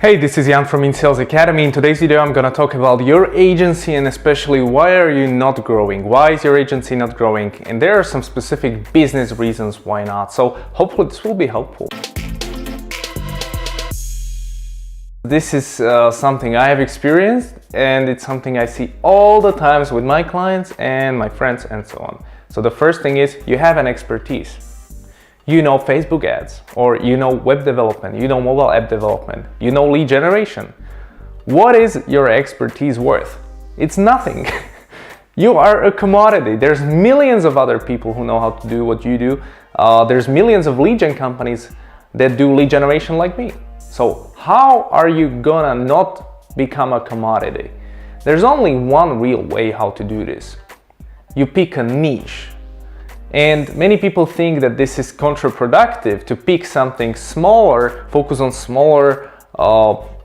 Hey, this is Jan from In Sales Academy. In today's video, I'm gonna talk about your agency and especially why are you not growing? Why is your agency not growing? And there are some specific business reasons why not. So hopefully this will be helpful. This is something I have experienced and it's something I see all the times with my clients and my friends and so on. So the first thing is you have an expertise. You know Facebook ads, or you know web development, you know mobile app development, you know lead generation. What is your expertise worth? It's nothing. You are a commodity. There's millions of other people who know how to do what you do. There's millions of lead gen companies that do lead generation like me. So how are you gonna not become a commodity? There's only one real way how to do this. You pick a niche. And many people think that this is counterproductive to pick something smaller, focus on smaller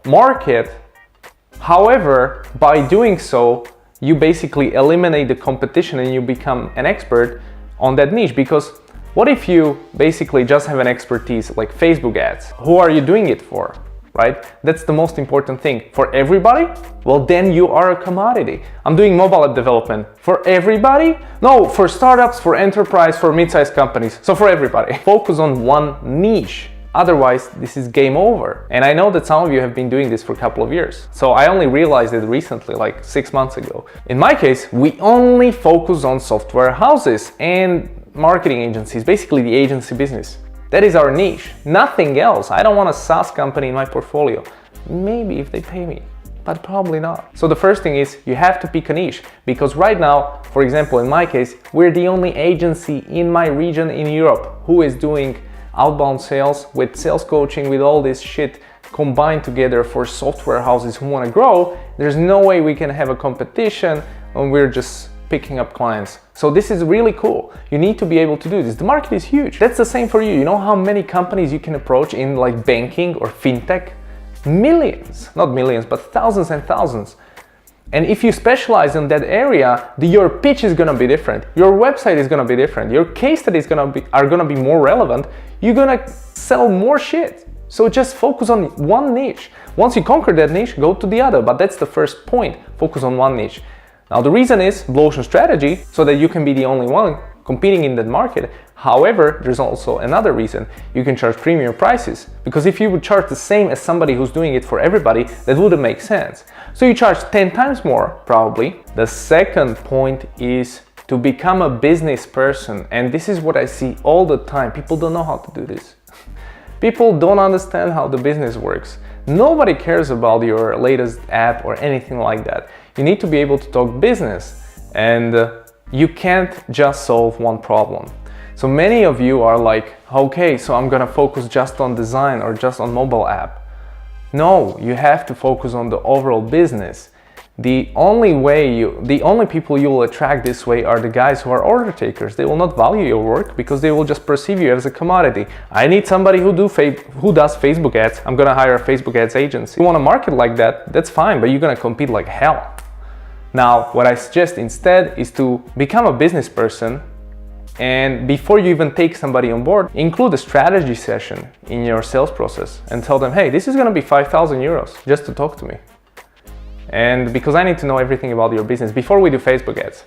market. However, by doing so, you basically eliminate the competition and you become an expert on that niche. Because what if you basically just have an expertise like Facebook ads? Who are you doing it for? Right? That's the most important thing. For everybody? Well, then you are a commodity. I'm doing mobile app development. For everybody? No, for startups, for enterprise, for mid-sized companies. So for everybody. Focus on one niche. Otherwise, this is game over. And I know that some of you have been doing this for a couple of years. So I only realized it recently, like 6 months ago. In my case, we only focus on software houses and marketing agencies, basically the agency business. That is our niche, nothing else. I don't want a SaaS company in my portfolio. Maybe if they pay me, but probably not. So the first thing is you have to pick a niche, because right now, for example, in my case, we're the only agency in my region in Europe who is doing outbound sales with sales coaching, with all this shit combined together for software houses who want to grow. There's no way we can have a competition when we're just picking up clients. So this is really cool. You need to be able to do this. The market is huge. That's the same for you. You know how many companies you can approach in like banking or fintech? Millions, not millions, but thousands and thousands. And if you specialize in that area, your pitch is gonna be different. Your website is gonna be different. Your case studies are gonna be more relevant. You're gonna sell more shit. So just focus on one niche. Once you conquer that niche, go to the other. But that's the first point. Focus on one niche. Now the reason is blue ocean strategy, so that you can be the only one competing in that market. However, there's also another reason. You can charge premium prices, because if you would charge the same as somebody who's doing it for everybody, that wouldn't make sense. So you charge 10 times more, probably. The second point is to become a business person. And this is what I see all the time. People don't know how to do this. People don't understand how the business works. Nobody cares about your latest app or anything like that. You need to be able to talk business, and you can't just solve one problem. So many of you are like, okay, so I'm gonna focus just on design or just on mobile app. No, you have to focus on the overall business. The only people you will attract this way are the guys who are order takers. They will not value your work because they will just perceive you as a commodity. I need somebody who does Facebook ads. I'm gonna hire a Facebook ads agency. You want to market like that, that's fine, but you're gonna compete like hell. Now, what I suggest instead is to become a business person, and before you even take somebody on board, include a strategy session in your sales process and tell them, hey, this is gonna be 5,000 euros just to talk to me. And because I need to know everything about your business before we do Facebook ads.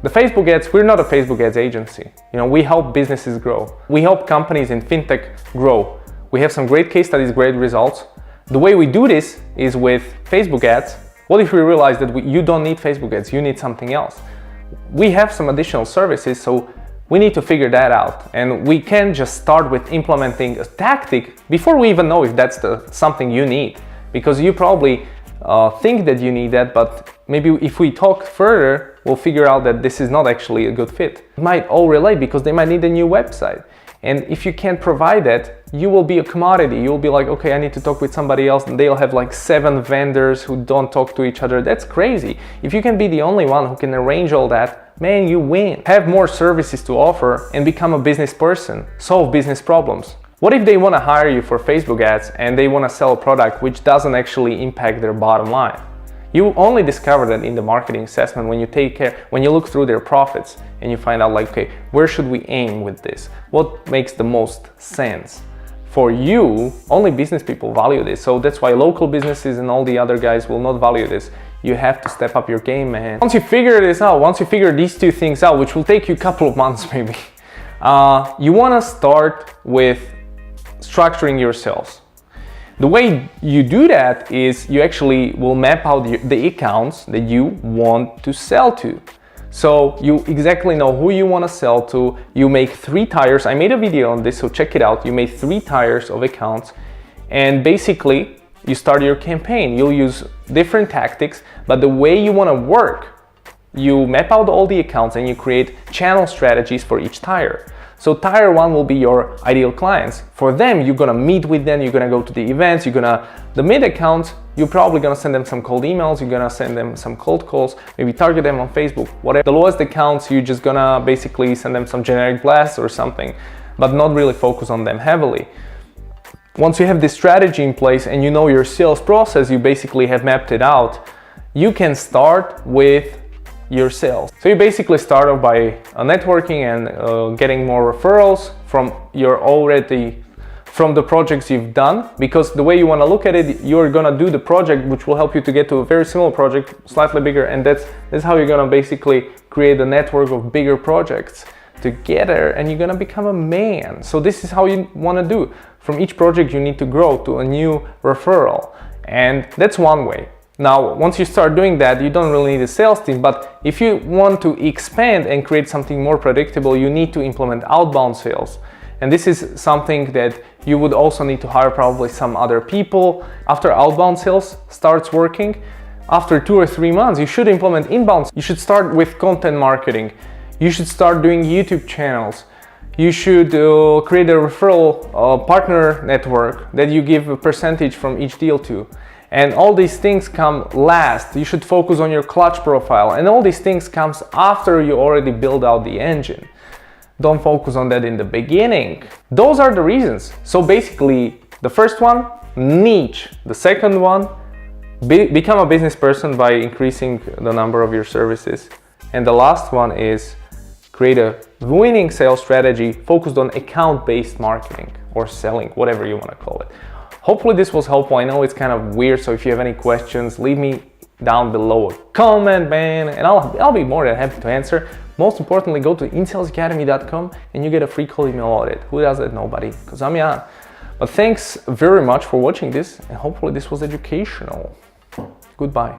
The Facebook ads, we're not a Facebook ads agency. You know, we help businesses grow. We help companies in fintech grow. We have some great case studies, great results. The way we do this is with Facebook ads. What if we realize that you don't need Facebook ads, you need something else? We have some additional services, so we need to figure that out. And we can just start with implementing a tactic before we even know if that's something you need. Because you probably think that you need that, but maybe if we talk further, we'll figure out that this is not actually a good fit. It might all relate because they might need a new website. And if you can't provide that, you will be a commodity. You'll be like, okay, I need to talk with somebody else, and they'll have like 7 vendors who don't talk to each other. That's crazy. If you can be the only one who can arrange all that, man, you win. Have more services to offer and become a business person. Solve business problems. What if they want to hire you for Facebook ads and they want to sell a product which doesn't actually impact their bottom line? You only discover that in the marketing assessment when you look through their profits and you find out like, okay, where should we aim with this? What makes the most sense? for you, only business people value this. So that's why local businesses and all the other guys will not value this. You have to step up your game, man. Once you figure this out, once you figure these two things out, which will take you a couple of months maybe, you want to start with structuring your sales. The way you do that is you actually will map out the accounts that you want to sell to. So you exactly know who you want to sell to. You make 3 tiers. I made a video on this, so check it out. You made 3 tiers of accounts, and basically you start your campaign. You'll use different tactics, but the way you want to work, you map out all the accounts and you create channel strategies for each tier. So tier 1 will be your ideal clients. For them, you're gonna meet with them, you're gonna go to the events, the mid accounts, you're probably gonna send them some cold emails, you're gonna send them some cold calls, maybe target them on Facebook, whatever. The lowest accounts, you're just gonna basically send them some generic blasts or something, but not really focus on them heavily. Once you have this strategy in place and you know your sales process, you basically have mapped it out, you can start with your sales. So you basically start off by networking and getting more referrals from the projects you've done, because the way you want to look at it, you're gonna do the project which will help you to get to a very similar project, slightly bigger, and that's how you're gonna basically create a network of bigger projects together, and you're gonna become a man. So this is how you want to do. From each project you need to grow to a new referral, and that's one way. Now, once you start doing that, you don't really need a sales team, but if you want to expand and create something more predictable, you need to implement outbound sales. And this is something that you would also need to hire probably some other people. After outbound sales starts working, after 2 or 3 months, you should implement inbound. You should start with content marketing. You should start doing YouTube channels. You should create a referral partner network that you give a percentage from each deal to. And all these things come last. You should focus on your clutch profile, and all these things comes after you already build out the engine. Don't focus on that in the beginning. Those are the reasons. So basically, the first one, niche. The second one, become a business person by increasing the number of your services. And the last one is create a winning sales strategy focused on account-based marketing or selling, whatever you want to call it. Hopefully this was helpful. I know it's kind of weird, so if you have any questions, leave me down below a comment, man, and I'll be more than happy to answer. Most importantly, go to insalesacademy.com and you get a free cold email audit. Who does that? Nobody, because I'm Jan. But thanks very much for watching this, and hopefully this was educational. Goodbye.